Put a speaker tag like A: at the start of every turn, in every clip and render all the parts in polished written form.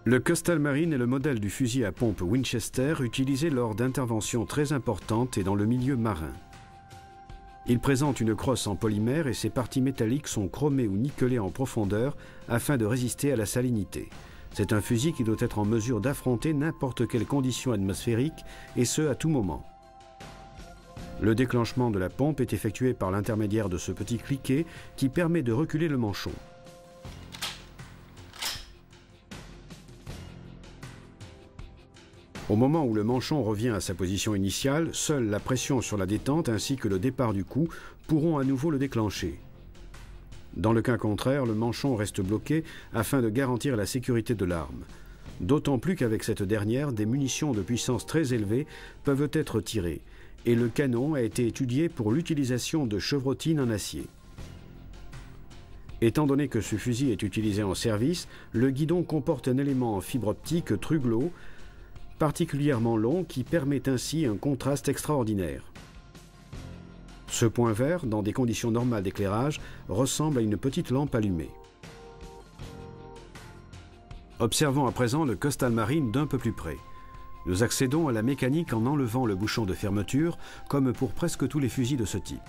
A: Le Coastal Marine est le modèle du fusil à pompe Winchester utilisé lors d'interventions très importantes et dans le milieu marin. Il présente une crosse en polymère et ses parties métalliques sont chromées ou nickelées en profondeur afin de résister à la salinité. C'est un fusil qui doit être en mesure d'affronter n'importe quelle condition atmosphérique et ce à tout moment. Le déclenchement de la pompe est effectué par l'intermédiaire de ce petit cliquet qui permet de reculer le manchon. Au moment où le manchon revient à sa position initiale, seule la pression sur la détente ainsi que le départ du coup pourront à nouveau le déclencher. Dans le cas contraire, le manchon reste bloqué afin de garantir la sécurité de l'arme. D'autant plus qu'avec cette dernière, des munitions de puissance très élevée peuvent être tirées, et le canon a été étudié pour l'utilisation de chevrotines en acier. Étant donné que ce fusil est utilisé en service, le guidon comporte un élément en fibre optique Truglo, particulièrement long qui permet ainsi un contraste extraordinaire. Ce point vert, dans des conditions normales d'éclairage, ressemble à une petite lampe allumée. Observons à présent le Coastal Marine d'un peu plus près. Nous accédons à la mécanique en enlevant le bouchon de fermeture, comme pour presque tous les fusils de ce type.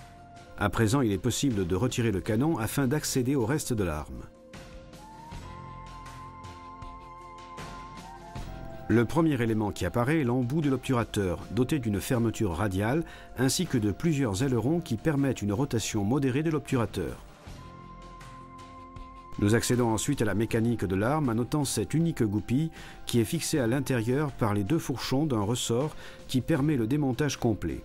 A: À présent, il est possible de retirer le canon afin d'accéder au reste de l'arme. Le premier élément qui apparaît est l'embout de l'obturateur, doté d'une fermeture radiale, ainsi que de plusieurs ailerons qui permettent une rotation modérée de l'obturateur. Nous accédons ensuite à la mécanique de l'arme en notant cette unique goupille qui est fixée à l'intérieur par les deux fourchons d'un ressort qui permet le démontage complet.